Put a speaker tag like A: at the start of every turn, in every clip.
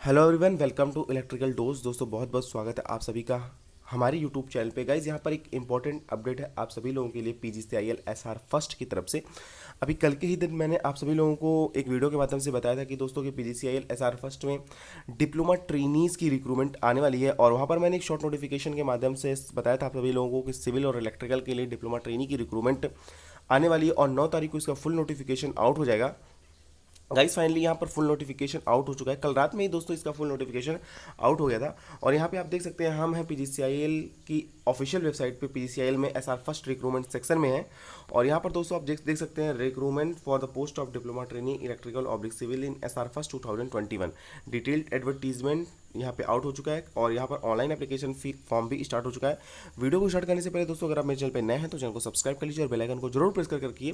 A: Hello everyone, welcome to electrical dose. दोस्तों बहुत बहुत स्वागत है आप सभी का हमारे यूट्यूब चैनल पे। गाइज यहाँ पर एक इंपॉर्टेंट अपडेट है आप सभी लोगों के लिए पीजीसीआईएल एसआर फर्स्ट की तरफ से। अभी कल के ही दिन मैंने आप सभी लोगों को एक वीडियो के माध्यम से बताया था कि दोस्तों के पीजीसीआईएल एसआर फर्स्ट में डिप्लोमा ट्रेनीज़ की रिक्रूटमेंट आने वाली है, और वहाँ पर मैंने एक शॉर्ट नोटिफिकेशन के माध्यम से बताया था आप सभी लोगों को कि सिविल और इलेक्ट्रिकल के लिए डिप्लोमा ट्रेनी की रिक्रूटमेंट आने वाली है और 9 तारीख को इसका फुल नोटिफिकेशन आउट हो जाएगा। गाइस फाइनली यहाँ पर फुल नोटिफिकेशन आउट हो चुका है। कल रात में ही दोस्तों इसका फुल नोटिफिकेशन आउट हो गया था, और यहाँ पे आप देख सकते हैं हम हैं पीजीसीआईएल की ऑफिशियल वेबसाइट पे पीजीसीआईएल में एसआर फर्स्ट रिक्रूटमेंट सेक्शन में है। और यहाँ पर दोस्तों आप देख सकते हैं recruitment for the post of diploma trainee electrical oblique civil in SR first 2021 detailed advertisement यहाँ पे आउट हो चुका है, और यहाँ पर ऑनलाइन एप्लीकेशन फॉर्म भी स्टार्ट हो चुका है। वीडियो को स्टार्ट करने से पहले दोस्तों अगर आप मेरे चैनल पे नए हैं तो चैनल को सब्सक्राइब कर लीजिए और बेल आइकन को जरूर प्रेस कर रखिए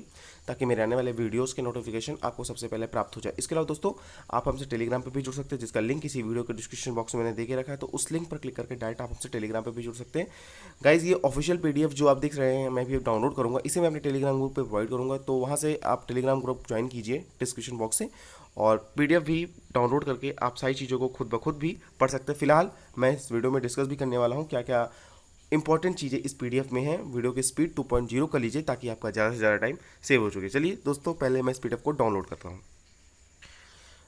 A: ताकि मेरे आने वाले वीडियोस के नोटिफिकेशन आपको सबसे पहले प्राप्त हो जाए। इसके अलावा दोस्तों आप हमसे टेलीग्राम पे भी जुड़ सकते हैं, जिसका लिंक इसी वीडियो के डिस्क्रिप्शन बॉक्स में मैंने दे के रखा है, तो उस लिंक पर क्लिक करके डायरेक्ट आप हमसे टेलीग्राम पे भी जुड़ सकते हैं। गाइज ये ऑफिशियल पीडीएफ जो आप देख रहे हैं मैं भी डाउनलोड करूँगा, इसे मैं अपने टेलीग्राम ग्रुप पर प्रोवाइड करूँगा, तो वहाँ से आप टेलीग्राम ग्रुप ज्वाइन कीजिए डिस्क्रिप्शन बॉक्स से, और पीडीएफ भी डाउनलोड करके आप सारी चीज़ों को खुद ब खुद भी पढ़ सकते हैं। फिलहाल मैं इस वीडियो में डिस्कस भी करने वाला हूँ क्या क्या इंपॉर्टेंट चीज़ें इस पीडीएफ में हैं। वीडियो की स्पीड 2.0 कर लीजिए ताकि आपका ज़्यादा से ज़्यादा टाइम सेव हो चुके। चलिए दोस्तों पहले मैं इस पीडीएफ को डाउनलोड करता हूँ।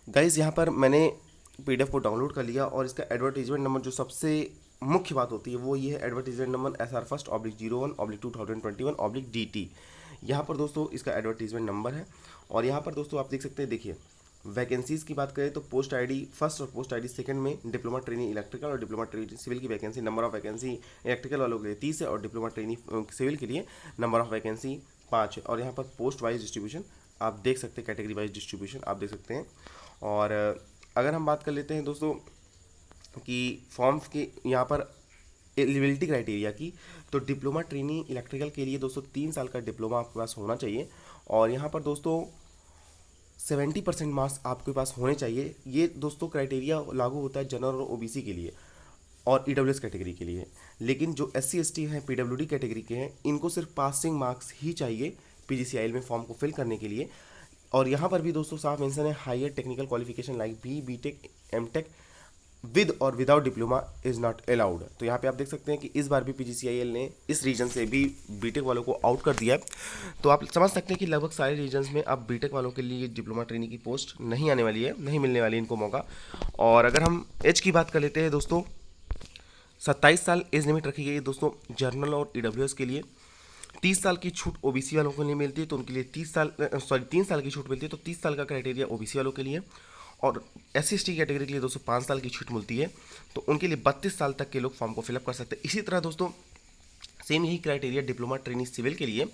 A: गाइज़ यहाँ पर मैंने पीडीएफ को डाउनलोड कर लिया, और इसका एडवर्टीजमेंट नंबर जो सबसे मुख्य बात होती है वो ये है advertisement number SR first oblique 01/2021/DT। यहाँ पर दोस्तों इसका एडवर्टीजमेंट नंबर है, और यहाँ पर दोस्तों आप देख सकते हैं, देखिए वैकेंसीज़ की बात करें तो पोस्ट आईडी फर्स्ट और पोस्ट आईडी सेकंड में डिप्लोमा ट्रेनी इलेक्ट्रिकल और डिप्लोमा ट्रेनी सिविल की vacancy, number of vacancy electrical वालों के लिए 30 है और डिप्लोमा ट्रेनी सिविल के लिए नंबर ऑफ वैकेंसी 5 है। और यहाँ पर पोस्ट वाइज डिस्ट्रीब्यूशन आप देख सकते हैं, कैटेगरी वाइज डिस्ट्रीब्यूशन आप देख सकते हैं। और अगर हम बात कर लेते हैं दोस्तों कि फॉर्म्स के यहाँ पर एलिजिबिलिटी क्राइटेरिया की, तो डिप्लोमा ट्रेनी इलेक्ट्रिकल के लिए दोस्तों 3 साल का डिप्लोमा आपके पास होना चाहिए, और यहाँ पर दोस्तों 70% मार्क्स आपके पास होने चाहिए। ये दोस्तों क्राइटेरिया लागू होता है जनरल और ओबीसी के लिए और ईडब्ल्यूएस कैटेगरी के लिए, लेकिन जो एससी एसटी हैं पीडब्ल्यूडी कैटेगरी के हैं इनको सिर्फ पासिंग मार्क्स ही चाहिए पीजीसीआईएल में फॉर्म को फिल करने के लिए। और यहाँ पर भी दोस्तों साफ मेंशन है higher technical qualification like BTech MTech with और without diploma is not allowed. तो यहाँ पे आप देख सकते हैं कि इस बार भी पीजीसीआईएल ने इस रीजन से भी बीटेक वालों को आउट कर दिया है। तो आप समझ सकते हैं कि लगभग सारे रीजन्स में अब बीटेक वालों के लिए डिप्लोमा ट्रेनी की पोस्ट नहीं आने वाली है, नहीं मिलने वाली इनको मौका। और अगर हम एज की बात कर लेते हैं दोस्तों, 27 साल एज लिमिट रखी गई है दोस्तों जनरल और ईडब्ल्यूएस के लिए। 30 साल की छूट ओबीसी वालों को नहीं मिलती है, तो उनके लिए 3 साल की छूट मिलती है, तो 30 साल का क्राइटेरिया ओबीसी वालों के लिए। और एससी एसटी कैटेगरी के लिए दोस्तों 5 साल की छूट मिलती है, तो उनके लिए 32 साल तक के लोग फॉर्म को फिलअप कर सकते हैं। इसी तरह दोस्तों सेम यही क्राइटेरिया डिप्लोमा ट्रेनी सिविल के लिए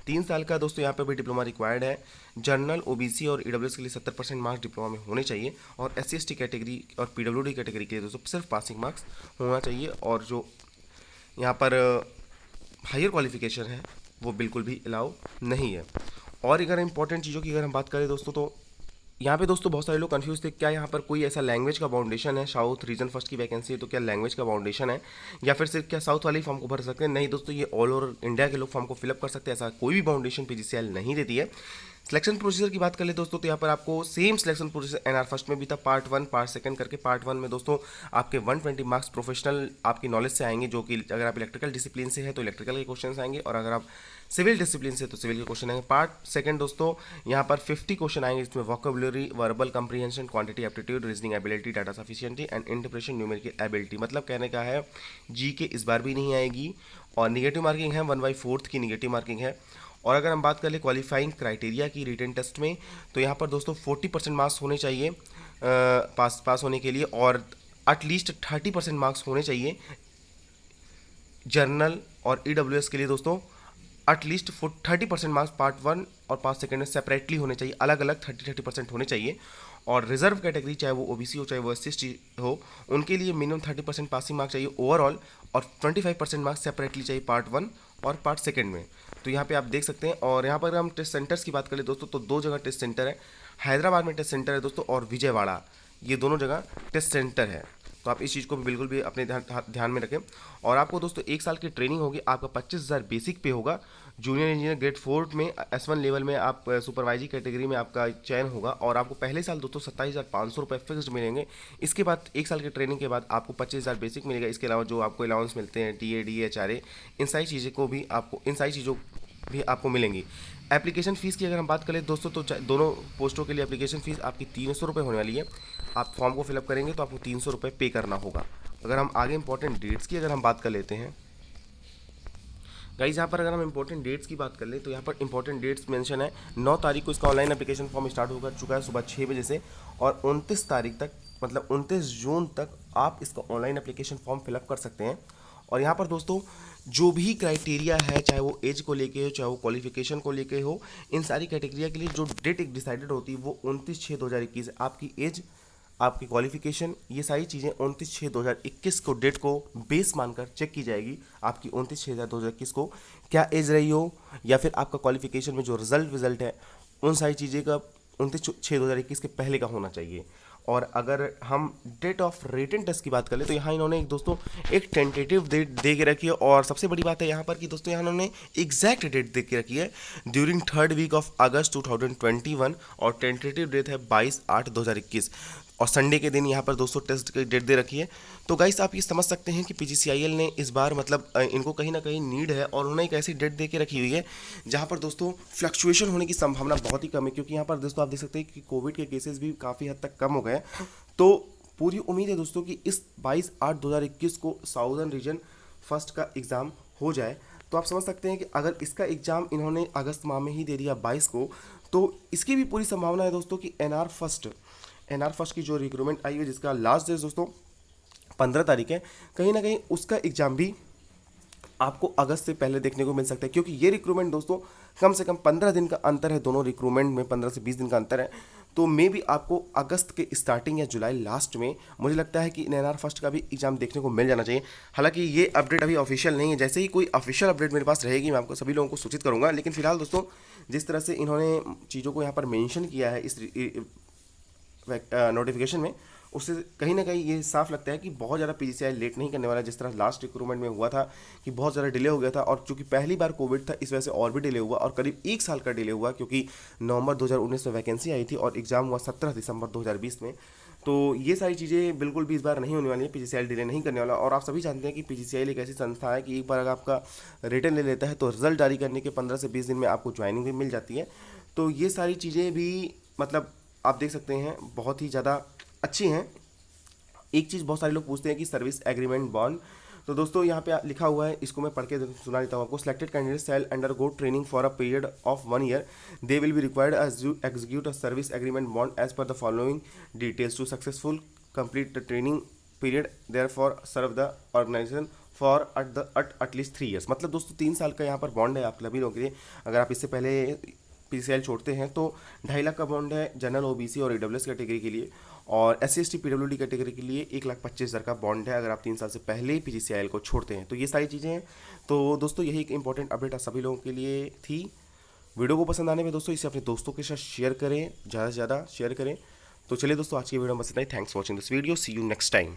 A: 3 साल का दोस्तों यहाँ पर भी डिप्लोमा रिक्वायर्ड है। जनरल ओबीसी और ईडब्ल्यूएस के लिए 70% मार्क्स डिप्लोमा में होने चाहिए, और एससी एसटी कैटेगरी और पीडब्ल्यूडी कैटेगरी के लिए दोस्तों सिर्फ पासिंग मार्क्स होना चाहिए, और जो यहाँ पर हायर क्वालिफिकेशन है वो बिल्कुल भी अलाउ नहीं है। और अगर इंपॉर्टेंट चीज़ों की अगर हम बात करें दोस्तों, तो यहाँ पे दोस्तों बहुत सारे लोग कंफ्यूज थे क्या यहाँ पर कोई ऐसा लैंग्वेज का बाउंडेशन है। साउथ रीजन फर्स्ट की वैकेंसी है तो क्या लैंग्वेज का बाउंडेशन है, या फिर सिर्फ क्या साउथ वाले ही फॉर्म को भर सकते हैं? नहीं दोस्तों, ये ऑल ओवर इंडिया के लोग फॉर्म को फिलअप कर सकते हैं, ऐसा कोई भी बाउंडेशन पीजीसीआईएल नहीं देती है। सिलेक्शन प्रोसीजर की बात कर ले दोस्तों, तो यहाँ पर आपको same selection procedure NR first में भी था, पार्ट 1 पार्ट 2 करके। पार्ट 1 में दोस्तों आपके 120 मार्क्स प्रोफेशनल आपकी नॉलेज से आएंगे, जो कि अगर आप इलेक्ट्रिकल डिसिप्लिन से है तो इलेक्ट्रिकल के क्वेश्चन आएंगे, और अगर आप सिविल डिसिप्लिन से तो सिविल के क्वेश्चन आएंगे। पार्ट 2 दोस्तों यहाँ पर 50 क्वेश्चन आएंगे, इसमें vocabulary, verbal comprehension, quantity aptitude, reasoning ability, data sufficiency and interpretation numerical ability. मतलब कहने का है जी के इस बार भी नहीं आएगी, और निगेटिव मार्किंग है 1/4 की निगेटिव मार्किंग है। और अगर हम बात कर ले क्वालिफाइंग क्राइटेरिया की रिटन टेस्ट में, तो यहाँ पर दोस्तों 40% मार्क्स होने चाहिए पास होने के लिए, और एटलीस्ट 30% मार्क्स होने चाहिए जर्नल और ईडब्ल्यूएस के लिए दोस्तों। एटलीस्ट 30% मार्क्स पार्ट 1 और पार्ट 2 में सेपरेटली होने चाहिए, अलग अलग 30% होने चाहिए। और रिजर्व कैटेगरी चाहे वो ओबीसी हो चाहे वो एससी हो, उनके लिए मिनिमम 30% पासिंग मार्क्स चाहिए ओवरऑल, और 25% मार्क्स सेपरेटली चाहिए पार्ट 1 और पार्ट 2 में। तो यहाँ पे आप देख सकते हैं। और यहाँ पर हम टेस्ट सेंटर्स की बात करें दोस्तों, तो 2 जगह टेस्ट सेंटर है, हैदराबाद में टेस्ट सेंटर है दोस्तों, और विजयवाड़ा, ये दोनों जगह टेस्ट सेंटर है। तो आप इस चीज़ को भी बिल्कुल भी अपने ध्यान में रखें। और आपको दोस्तों 1 साल की ट्रेनिंग होगी, आपका 25,000 बेसिक पे होगा। जूनियर इंजीनियर ग्रेड 4 में S1 लेवल में आप सुपरवाइजरी कैटेगरी में आपका चयन होगा और आपको पहले साल दोस्तों 27,500 रुपये फिक्स्ड मिलेंगे। इसके बाद 1 साल की ट्रेनिंग के बाद आपको 25,000 बेसिक मिलेगा। इसके अलावा जो आपको अलाउंस मिलते हैं TA DA HRA, इन सारी चीज़ों भी आपको मिलेंगी। एप्लीकेशन फ़ीस की अगर हम बात करें दोस्तों, तो दोनों पोस्टों के लिए एप्लीकेशन फ़ीस आपकी 300 रुपये होने वाली है। आप फॉर्म को फिलअप करेंगे तो आपको 300 रुपये पे करना होगा। अगर हम आगे इंपॉर्टेंट डेट्स की अगर हम बात कर लेते हैं गाइस, यहाँ पर अगर हम इंपॉर्टेंट डेट्स की बात कर लें तो यहाँ पर इंपॉर्टेंट डेट्स मेंशन है। 9 तारीख को इसका ऑनलाइन एप्लीकेशन फॉर्म स्टार्ट हो चुका है सुबह 6 बजे से, और 29 तारीख तक मतलब 29 जून तक आप इसका ऑनलाइन एप्लीकेशन फॉर्म फिलअप कर सकते हैं। और यहाँ पर दोस्तों जो भी क्राइटेरिया है, चाहे वो एज को लेके हो, चाहे वो क्वालिफिकेशन को लेके हो, इन सारी क्राइटेरिया के लिए जो डेट एक डिसाइडेड होती है वो 29/6/2021 है। आपकी एज, आपकी क्वालिफिकेशन, ये सारी चीज़ें 29/6/2021 को डेट को बेस मानकर चेक की जाएगी। आपकी 29/6/2021 को क्या एज रही हो, या फिर आपका क्वालिफिकेशन में जो रिजल्ट है उन सारी चीज़ें का 29/6/2021 के पहले का होना चाहिए। और अगर हम डेट ऑफ रिटन टेस्ट की बात कर ले तो यहाँ इन्होंने दोस्तों एक टेंटेटिव डेट दे के रखी है। और सबसे बड़ी बात है यहाँ पर कि दोस्तों यहाँ इन्होंने एग्जैक्ट डेट दे के रखी है, ड्यूरिंग 3rd वीक ऑफ अगस्त 2021, और टेंटेटिव डेट है 22/8/2021, और संडे के दिन यहाँ पर दोस्तों टेस्ट की डेट दे रखी है। तो गाइस आप ये समझ सकते हैं कि PGCIL ने इस बार मतलब इनको कहीं ना कहीं नीड है, और उन्होंने एक ऐसी डेट दे के रखी हुई है जहाँ पर दोस्तों फ्लक्चुएशन होने की संभावना बहुत ही कम है, क्योंकि यहाँ पर दोस्तों आप देख सकते हैं कि कोविड के केसेस भी काफ़ी हद तक कम हो गए हैं। तो पूरी उम्मीद है दोस्तों कि इस 22/8/2021 को साउदर्न रीजन फर्स्ट का एग्ज़ाम हो जाए। तो आप समझ सकते हैं कि अगर इसका एग्ज़ाम इन्होंने अगस्त माह में ही दे दिया 22 को, तो इसकी भी पूरी संभावना है दोस्तों कि NR फर्स्ट की जो रिक्रूटमेंट आई है, जिसका लास्ट डेट दोस्तों 15 तारीख है, कहीं ना कहीं उसका एग्ज़ाम भी आपको अगस्त से पहले देखने को मिल सकता है। क्योंकि ये रिक्रूटमेंट दोस्तों कम से कम 15 दिन का अंतर है, दोनों रिक्रूटमेंट में 15 से 20 दिन का अंतर है। तो मे भी आपको अगस्त के स्टार्टिंग या जुलाई लास्ट में मुझे लगता है कि NR फर्स्ट का भी एग्ज़ाम देखने को मिल जाना चाहिए। हालांकि ये अपडेट अभी ऑफिशियल नहीं है, जैसे ही कोई ऑफिशियल अपडेट मेरे पास रहेगी मैं आपको सभी लोगों को सूचित करूँगा। लेकिन फिलहाल दोस्तों जिस तरह से इन्होंने चीज़ों को यहाँ पर मेंशन किया है इस नोटिफिकेशन में, उससे कहीं ना कहीं ये साफ लगता है कि बहुत ज़्यादा PGCIL लेट नहीं करने वाला। जिस तरह लास्ट रिक्रूटमेंट में हुआ था कि बहुत ज़्यादा डिले हो गया था, और चूंकि पहली बार कोविड था इस वजह से और भी डिले हुआ, और करीब 1 साल का डिले हुआ, क्योंकि नवंबर 2019 में वैकेंसी आई थी और एग्ज़ाम हुआ 17 दिसंबर 2020 में। तो ये सारी चीज़ें बिल्कुल भी इस बार नहीं होने वाली है, PGCIL डिले नहीं करने वाला। और आप सभी जानते हैं कि PGCIL एक ऐसी संस्था है कि एक बार अगर आपका रिटर्न ले लेता है तो रिजल्ट जारी करने के 15 से 20 दिन में आपको ज्वाइनिंग भी मिल जाती है। तो ये सारी चीज़ें भी मतलब आप देख सकते हैं बहुत ही ज़्यादा अच्छी हैं। एक चीज़ बहुत सारे लोग पूछते हैं कि सर्विस एग्रीमेंट बॉन्ड, तो दोस्तों यहाँ पे लिखा हुआ है, इसको मैं पढ़ के सुना देता हूँ आपको। Selected candidate shall undergo training for a period of 1 year, they will be required execute a service agreement bond as per the following details to successful complete the training period there for serve the organisation for at least 3 years. मतलब दोस्तों 3 साल का यहाँ पर bond है आप सभी लोगों के लिए। अगर आप इससे पहले PGCIL छोड़ते हैं तो 2.5 लाख का बॉन्ड है जनरल OBC और EWS कैटेगरी के लिए, और SC ST PWD कैटेगरी के लिए 1,25,000 का बॉन्ड है अगर आप 3 साल से पहले PGCIL को छोड़ते हैं। तो ये सारी चीज़ें हैं। तो दोस्तों यही एक इंपॉर्टेंट अपडेट आप सभी लोगों के लिए थी। वीडियो को पसंद आने में दोस्तों इसे अपने दोस्तों के साथ शेयर करें, ज़्यादा से ज़्यादा शेयर करें। तो चलिए दोस्तों आज की वीडियो में बस इतना ही। Thanks for watching this video, see you next time.